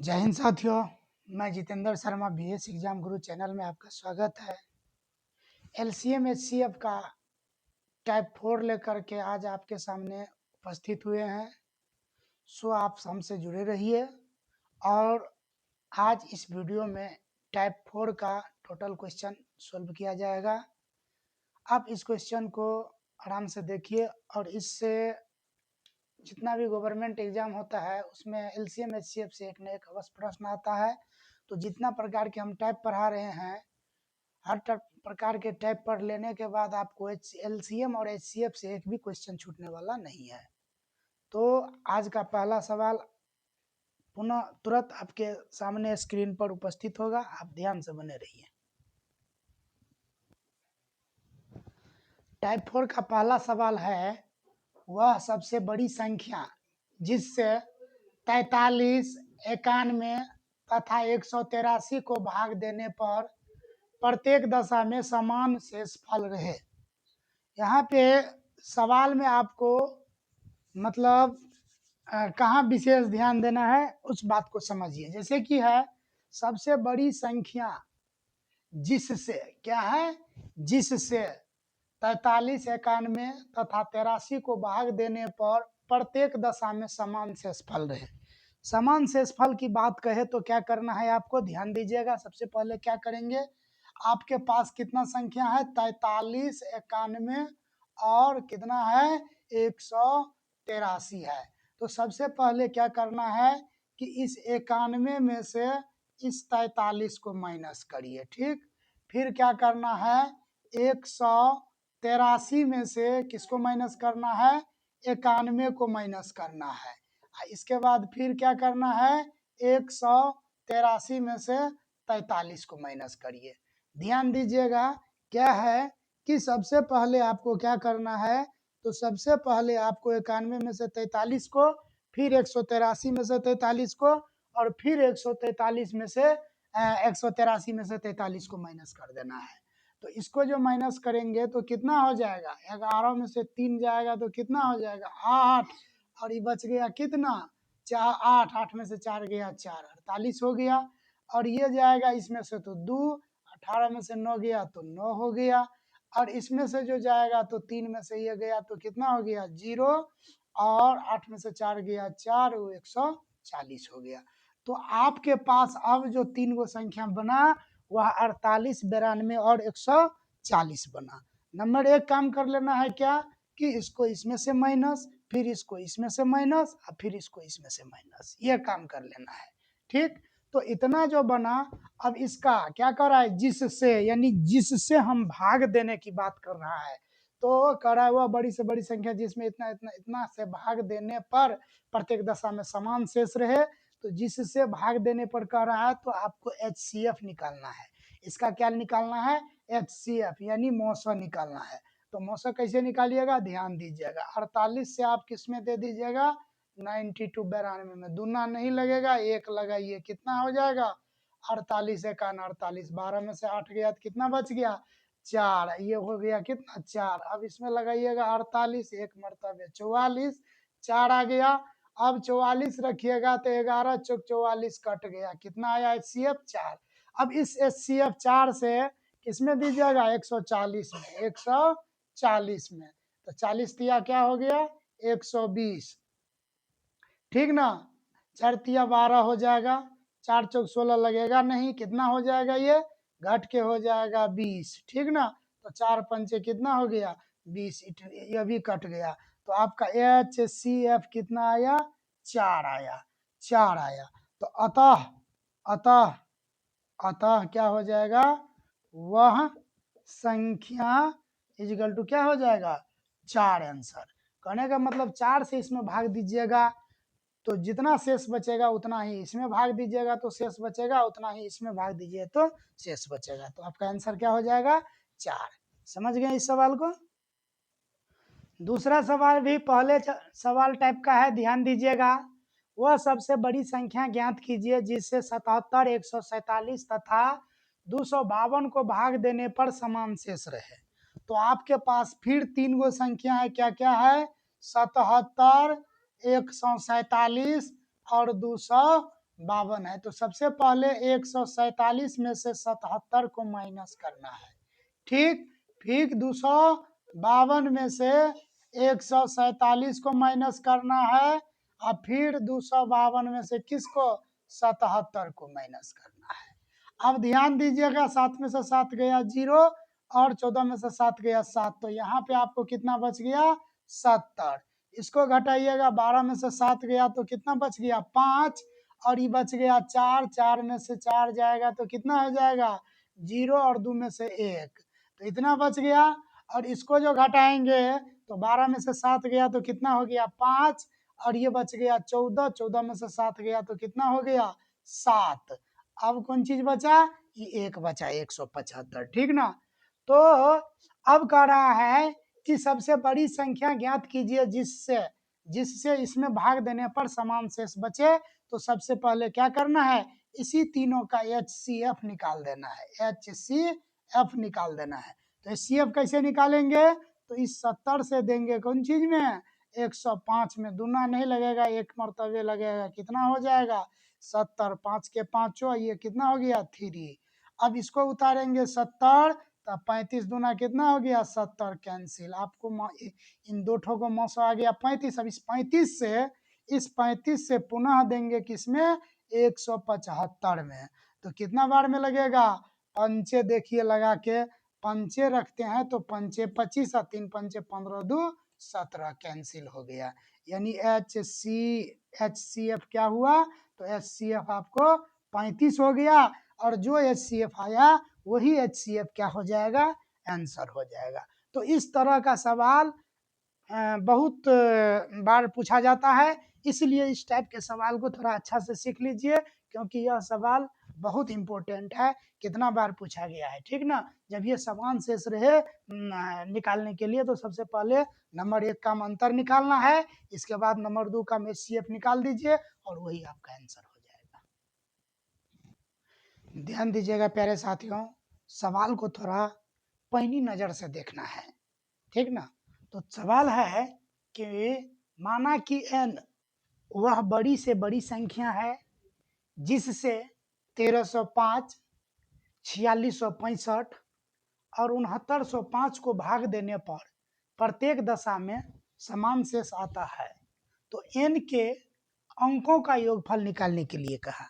जय हिंद साथियों, मैं जितेंद्र शर्मा बीएस एग्जाम गुरु चैनल में आपका स्वागत है। एलसीएम एचसीएफ का टाइप 4 लेकर के आज आपके सामने उपस्थित हुए हैं। सो आप हमसे जुड़े रहिए और आज इस वीडियो में टाइप 4 का टोटल क्वेश्चन सॉल्व किया जाएगा। आप इस क्वेश्चन को आराम से देखिए और इससे जितना भी गवर्नमेंट एग्जाम होता है उसमें एलसीएम एचसीएफ से एक न एक अवश्य प्रश्न आता है। तो जितना प्रकार के हम टाइप पढ़ा रहे हैं, हर प्रकार के टाइप पढ़ लेने के बाद आपको एलसीएम और एचसीएफ से एक भी क्वेश्चन छूटने वाला नहीं है। तो आज का पहला सवाल पुनः तुरंत आपके सामने स्क्रीन पर उपस्थित होगा, आप ध्यान से बने रहिए। टाइप 4 का पहला सवाल है, वह सबसे बड़ी संख्या जिससे 43, 91 तथा 183 को भाग देने पर प्रत्येक दशा में समान शेषफल रहे। यहाँ पे सवाल में आपको मतलब कहाँ विशेष ध्यान देना है उस बात को समझिए। जैसे कि है सबसे बड़ी संख्या जिससे क्या है, जिससे 43, 91 तथा 83 को भाग देने पर प्रत्येक दशा में समान शेषफल रहे। समान शेषफल की बात कहे तो क्या करना है आपको, ध्यान दीजिएगा। सबसे पहले क्या करेंगे, आपके पास कितना संख्या है, 43, 91 और कितना है, 183 है। तो सबसे पहले क्या करना है कि इस 91 में से इस 43 को माइनस करिए, ठीक। फिर क्या करना है, 183 में से किसको माइनस करना है, 91 को माइनस करना है। इसके बाद फिर क्या करना है, 183 में से 43 को माइनस करिए। ध्यान दीजिएगा क्या है कि सबसे पहले आपको क्या करना है, तो सबसे पहले आपको 91 में से 43 को, फिर 183 में से 43 को और फिर 183 में से 183 में से 43 को माइनस कर देना है। तो इसको जो माइनस करेंगे तो कितना हो जाएगा, 11 में से 3 जाएगा तो कितना हो जाएगा, 8, और ये बच गया कितना, 4, 8, 8 में से 4 गया 4, 48 हो गया। और ये जाएगा इसमें से तो 2, 18 में से 9 गया तो 9 हो गया। और इसमें से जो जाएगा तो 3 में से ये गया तो कितना हो गया, 0, और 8 में से 4 गया 4, वो 140 हो गया। तो आपके पास अब जो 3 गो संख्या बना वह 48, 92 और 140 बना। नंबर 1 काम कर लेना है क्या कि इसको इसमें से माइनस, फिर इसको इसमें से माइनस और फिर इसको इसमें से माइनस, ये काम कर लेना है, ठीक। तो इतना जो बना, अब इसका क्या कर रहा है, जिससे, यानी जिससे हम भाग देने की बात कर रहा है। तो कर रहा है वह बड़ी से बड़ी संख्या जिसमें इतना इतना इतना से भाग देने पर प्रत्येक दशा में समान शेष रहे। तो जिससे भाग देने पर कह रहा है तो आपको एचसीएफ निकालना है। इसका क्या निकालना है, एचसीएफ यानी मौसा निकालना है। तो मौसा कैसे निकालिएगा, ध्यान दीजिएगा। 48 से आप किसमें दे दीजिएगा, 92, 92 में दूना नहीं लगेगा, एक लगाइए, कितना हो जाएगा, 48, 51, 48, 12 में से 8 गया तो कितना बच गया, 4, ये हो गया कितना, 4। अब इसमें लगाइएगा 48, एक मरतबे 44, 4 आ गया। अब 44 रखिएगा तो 11 चौक 44 कट गया, कितना आया, एचसीएफ 4। अब इस एचसीएफ 4 से किसमें दीजिएगा, 140 में, 140 में। तो 40 तिया क्या हो गया, 120, ठीक ना। 4 तिया 12 हो जाएगा, 4 चौक 16 लगेगा नहीं, कितना हो जाएगा, ये घट के हो जाएगा 20, ठीक ना। तो 4 पंचे कितना हो गया, 20, ये भी कट गया। तो आपका एचसीएफ कितना आया, 4 आया, 4 आया। तो अतः अतः अतः क्या हो जाएगा, वह संख्या इजिकल टू क्या हो जाएगा, 4 आंसर। कहने का मतलब 4 से इसमें भाग दीजिएगा तो जितना शेष बचेगा उतना ही इसमें भाग दीजिएगा तो शेष बचेगा, उतना ही इसमें भाग दीजिए तो शेष बचेगा। तो आपका आंसर क्या हो जाएगा, 4। समझ गए इस सवाल को। दूसरा सवाल भी पहले सवाल टाइप का है, ध्यान दीजिएगा। वह सबसे बड़ी संख्या ज्ञात कीजिए जिससे 77, 147 तथा 252 को भाग देने पर समान शेष रहे। तो आपके पास फिर 3 गो संख्या है, क्या क्या है, 77, 147 और 252। 52 है, तो सबसे पहले 147 में से 77 को माइनस करना है। ठीक, फिर 252 में से 147 को माइनस करना है, और फिर 252 में से किसको, 77 को माइनस करना है। अब ध्यान दीजिएगा, 7 में से 7 गया 0, और 14 में से 7 गया 7, तो यहाँ पे आपको कितना बच गया, 70। इसको घटाइएगा, 12 में से 7 गया तो कितना बच गया, 5, और ये बच गया 4, 4 में से 4 जाएगा तो कितना हो जाएगा, 0, और 2 में से 1, तो इतना बच गया। और इसको जो घटाएंगे तो 12 में से 7 गया तो कितना हो गया, 5, और ये बच गया 14, 14 में से 7 गया तो कितना हो गया, 7। अब कौन चीज बचा, ये एक बचा, 175, ठीक ना। तो अब कह रहा है कि सबसे बड़ी संख्या ज्ञात कीजिए जिससे जिससे इसमें भाग देने पर समान शेष बचे। तो सबसे पहले क्या करना है, इसी तीनों का HCF निकाल देना है, HCF निकाल देना है। तो HCF कैसे निकालेंगे, तो इस 70 से देंगे कौन चीज में, 105 में, दूना नहीं लगेगा, एक मरतबे लगेगा, कितना हो जाएगा, 70, 5 के पांचों, ये कितना हो गया, 3। अब इसको उतारेंगे 70, तो 35 दूना कितना हो गया, 70, कैंसिल। आपको इन दो ठों को मौसो आ गया 35। अब इस 35 से पुनः देंगे किसमें, 175 में, तो कितना बार में लगेगा, पंचे देखिए लगा के, पंचे रखते हैं तो पंचे 25 और 3 पंचे 15, 2 17, कैंसिल हो गया। यानी HCF क्या हुआ, तो HCF आपको 35 हो गया, और जो HCF आया वही HCF क्या हो जाएगा, आंसर हो जाएगा। तो इस तरह का सवाल बहुत बार पूछा जाता है, इसलिए इस टाइप के सवाल को थोड़ा अच्छा से सीख लीजिए, क्योंकि यह सवाल बहुत इम्पोर्टेंट है, कितना बार पूछा गया है, ठीक ना। जब ये समान शेष रहे निकालने के लिए, तो सबसे पहले नंबर 1 का अंतर निकालना है, इसके बाद नंबर 2 का HCF निकाल दीजिए, और वही आपका आंसर हो जाएगा। ध्यान दीजिएगा प्यारे साथियों, सवाल को थोड़ा पैनी नजर से देखना है, ठीक ना। तो सवाल है कि माना कि n वह बड़ी से बड़ी संख्या है जिससे 1305, 4665 और 6905 को भाग देने पर प्रत्येक दशा में समान शेष आता है। तो n के अंकों का योगफल निकालने के लिए कहा।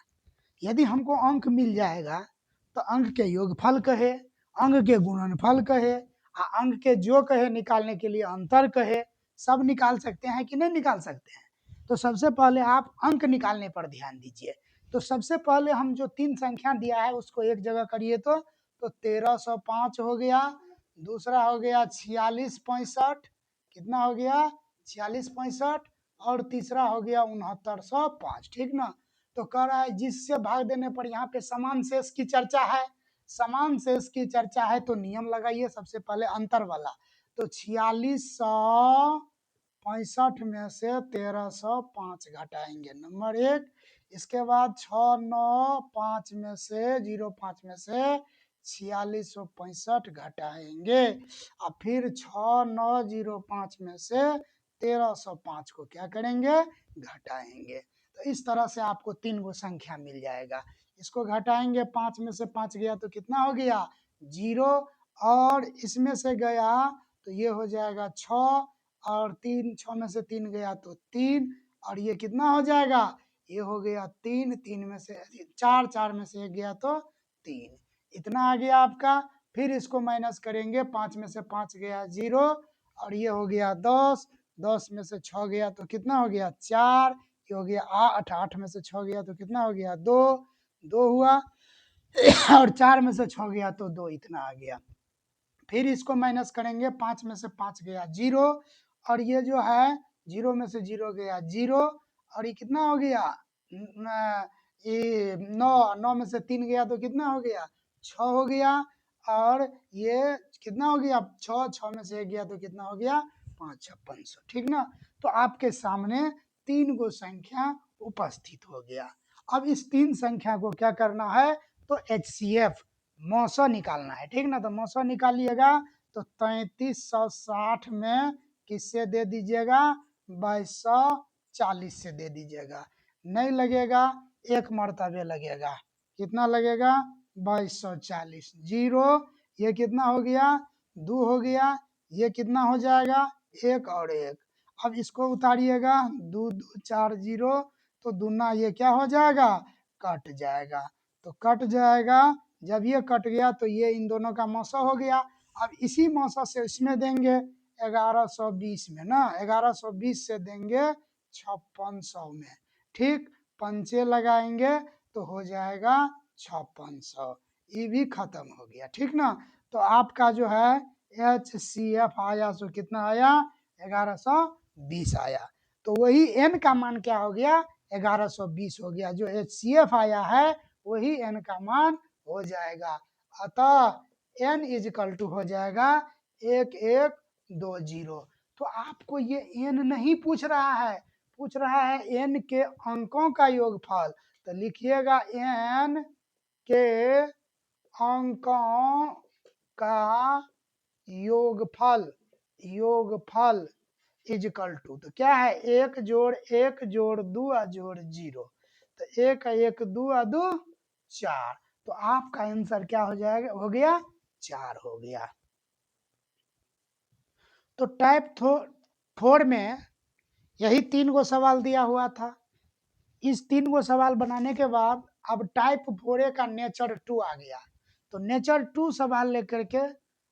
यदि हमको अंक मिल जाएगा तो अंक के योगफल कहे, अंक के गुणनफल कहे, अंक के जो कहे निकालने के लिए अंतर कहे, सब निकाल सकते हैं कि नहीं निकाल सकते हैं। तो सबसे पहले आप अंक निकालने पर ध्यान दीजिए। तो सबसे पहले हम जो 3 संख्या दिया है उसको एक जगह करिए, तो 1305 हो गया, दूसरा हो गया 4665, कितना हो गया, 4665, और तीसरा हो गया 6905, ठीक ना। तो कह रहा है जिससे भाग देने पर, यहाँ पे समान शेष की चर्चा है, समान शेष की चर्चा है, तो नियम लगाइए सबसे पहले अंतर वाला। तो 4665 में से 1305 घटाएंगे, नंबर 1। इसके बाद 695 में से 05 में से 4665 घटाएंगे, और फिर 6905 में से 1305 को क्या करेंगे, घटाएंगे। तो इस तरह से आपको 3 गो संख्या मिल जाएगा। इसको घटाएंगे, 5 में से 5 गया तो कितना हो गया, 0, और इसमें से गया तो ये हो जाएगा 6, और 3, 6 में से 3 गया तो 3, और ये कितना हो जाएगा, ये हो गया 3, 3 में से 4, 4 में से 1 गया तो 3, इतना आ गया आपका। फिर इसको माइनस करेंगे, 5 में से 5 गया 0, और ये हो गया 10, 10 में से 6 गया तो कितना हो गया, 4, ये हो गया 8, 8 में से 6 गया तो कितना हो गया, 2, 2 हुआ, और 4 में से 6 गया तो 2, इतना आ गया। फिर इसको माइनस करेंगे, 5 में से 5 गया 0, और ये जो है 0 में से 0 गया 0, और ये कितना हो गया, ये 9, 9 में से 3 गया तो कितना हो गया, 6 हो गया, और ये कितना हो गया, 6, 6 में से 1 गया तो कितना हो गया, 5, 5600, ठीक ना। तो आपके सामने 3 गो संख्या उपस्थित हो गया। अब इस 3 संख्या को क्या करना है, तो HCF मौसा निकालना है, ठीक ना। तो मौसा निकालिएगा, तो 3360 में किससे दे दीजिएगा, 2240 से दे दीजिएगा। नहीं लगेगा, एक मरतबे लगेगा। कितना लगेगा? 2240। जीरो, ये कितना हो गया? 2 हो गया। ये कितना हो जाएगा? 1 और 1। अब इसको उतारिएगा, 2 2 4 0, तो दूना ये क्या हो जाएगा? कट जाएगा। तो कट जाएगा, जब ये कट गया तो ये इन दोनों का मौसा हो गया। अब इसी मौसा से इसमें देंगे 1120 में ना, 1120 से देंगे 5600 में। ठीक, पंचे लगाएंगे तो हो जाएगा 5600। ये भी खत्म हो गया। ठीक ना, तो आपका जो है HCF आया, सो कितना आया? 1120 आया। तो वही n का मान क्या हो गया? 1120 हो गया। जो HCF आया है वही n का मान हो जाएगा। अतः n इजिकल टू हो जाएगा 1120। तो आपको ये n नहीं पूछ रहा है, पूछ रहा है n के अंकों का योगफल। तो लिखिएगा n के अंकों का योगफल, योगफल इजकल टू, तो क्या है? 1 जोड़ 1 जोड़ 2 जोड़ 0। तो 1 1 2 2 4। तो आपका आंसर क्या हो जाएगा? हो गया 4 हो गया। तो टाइप 4 में यही 3 गो सवाल दिया हुआ था। इस 3 गो सवाल बनाने के बाद अब टाइप 4 का नेचर 2 आ गया। तो नेचर 2 सवाल लेकर के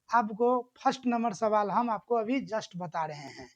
आपको फर्स्ट नंबर सवाल हम आपको अभी जस्ट बता रहे हैं।